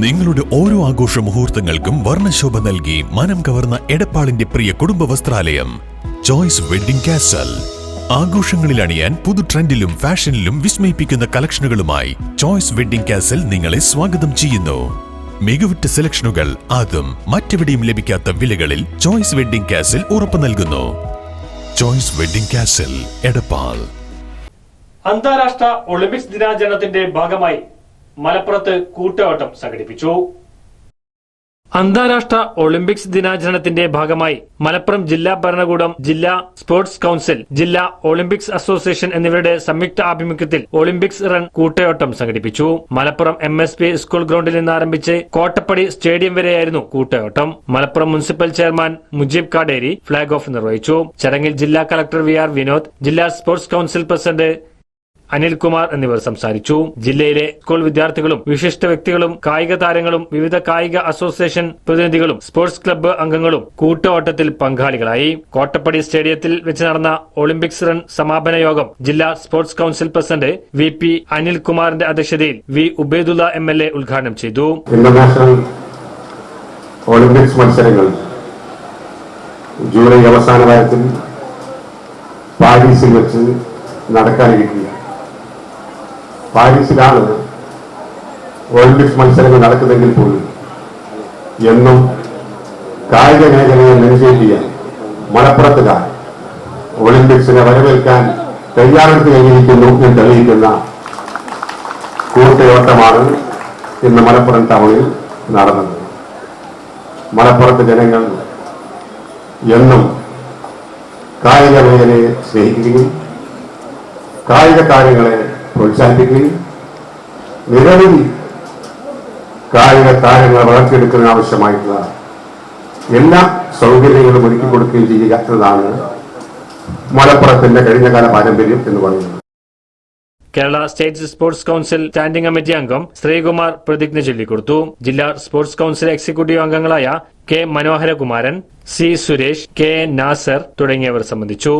നിങ്ങളുടെ ഓരോ ആഘോഷ മുഹൂർത്തങ്ങൾക്കും വർണ്ണശോഭ നൽകി മനം കവർന്ന എടപ്പാളിന്റെ പ്രിയ കുടുംബ വസ്ത്രാലയം ചോയ്സ് വെഡ്ഡിംഗ് കാസൽ. ആഘോഷങ്ങളിൽ അണിയാൻ പുതു ട്രെൻഡിലും ഫാഷനിലും വിസ്മയിപ്പിക്കുന്ന കളക്ഷനുകളുമായി ചോയ്സ് വെഡ്ഡിംഗ് കാസൽ നിങ്ങളെ സ്വാഗതം ചെയ്യുന്നു. മികവുറ്റ സെലക്ഷനുകൾ അതും മറ്റെവിടെയും ലഭിക്കാത്ത വിലകളിൽ ചോയ്സ് വെഡ്ഡിംഗ് കാസൽ ഉറപ്പു നൽകുന്നു. Choice wedding castle, Edappal. അന്താരാഷ്ട്ര ഒളിമ്പിക്സ് ദിനാചരണത്തിന്റെ ഭാഗമായി മലപ്പുറത്ത് കൂട്ടയോട്ടം സംഘടിപ്പിച്ചു. അന്താരാഷ്ട്ര ഒളിമ്പിക്സ് ദിനാചരണത്തിന്റെ ഭാഗമായി മലപ്പുറം ജില്ലാ ഭരണകൂടം, ജില്ലാ സ്പോർട്സ് കൌൺസിൽ, ജില്ലാ ഒളിമ്പിക്സ് അസോസിയേഷൻ എന്നിവരുടെ സംയുക്ത ആഭിമുഖ്യത്തിൽ ഒളിമ്പിക്സ് റൺ കൂട്ടയോട്ടം സംഘടിപ്പിച്ചു. മലപ്പുറം MSP സ്കൂൾ ഗ്രൗണ്ടിൽ നിന്ന് ആരംഭിച്ച് കോട്ടപ്പടി സ്റ്റേഡിയം വരെയായിരുന്നു കൂട്ടയോട്ടം. Malappuram municipal chairman Mujeeb Kaderi flag off നിർവഹിച്ചു. ചടങ്ങിൽ ജില്ലാ കളക്ടർ VR വിനോദ്, ജില്ലാ സ്പോർട്സ് കൌൺസിൽ പ്രസിഡന്റ് അനിൽകുമാർ എന്നിവർ സംസാരിച്ചു. ജില്ലയിലെ സ്കൂൾ വിദ്യാർത്ഥികളും വിശിഷ്ട വ്യക്തികളും കായിക താരങ്ങളും വിവിധ കായിക അസോസിയേഷൻ പ്രതിനിധികളും സ്പോർട്സ് ക്ലബ്ബ് അംഗങ്ങളും കൂട്ടയോട്ടത്തിൽ പങ്കാളികളായി. കോട്ടപ്പടി സ്റ്റേഡിയത്തിൽ വെച്ച് നടന്ന ഒളിമ്പിക്സ് റൺ സമാപന യോഗം ജില്ലാ സ്പോർട്സ് കൌൺസിൽ പ്രസിഡന്റ് VP അനിൽകുമാറിന്റെ അധ്യക്ഷതയിൽ V ഉബൈദുള്ള MLA ഉദ്ഘാടനം ചെയ്തു. ഇന്റർനാഷണൽ ഒളിമ്പിക്സ് മത്സരങ്ങൾ ജൂലൈ അവസാന വാരത്തിൽ പാരീസിൽ വെച്ച് നടക്കാനിരിക്കുക. പാരീസിലാണ് ഒളിമ്പിക്സ് മത്സരങ്ങൾ നടക്കുന്നതെങ്കിൽ പോലും എന്നും കായിക മേഖലയെ നെഞ്ചേറ്റിയ മലപ്പുറത്തുകാർ ഒളിമ്പിക്സിനെ വരവേൽക്കാൻ തയ്യാറെടുത്ത് കഴിഞ്ഞിരിക്കുന്നു എന്ന് തെളിയിക്കുന്ന കൂട്ടയോട്ടമാണ് ഇന്ന് മലപ്പുറം ടൗണിൽ നടന്നത്. മലപ്പുറത്ത് ജനങ്ങൾ എന്നും കായിക മേഖലയെ സ്നേഹിക്കുകയും കായിക താരങ്ങളെ പ്രോത്സാഹിപ്പിക്കുകയും നിരവധി കായിക താരങ്ങളെ വളർത്തിയെടുക്കുന്നതിന് ആവശ്യമായിട്ടുള്ള എല്ലാ സൗകര്യങ്ങളും ഒരുക്കി കൊടുക്കുകയും ചെയ്യുക എന്നതാണ് മലപ്പുറത്തിന്റെ കഴിഞ്ഞകാല പാരമ്പര്യം എന്ന് പറയുന്നത്. Kerala state sports council standing committee അംഗം ശ്രീകുമാർ പ്രതിജ്ഞ ചൊല്ലിക്കൊടുത്തു. ജില്ലാ സ്പോർട്സ് കൌൺസിൽ എക്സിക്യൂട്ടീവ് അംഗങ്ങളായ K Manoharakumaran, C Suresh, K Nasar തുടങ്ങിയവർ സംബന്ധിച്ചു.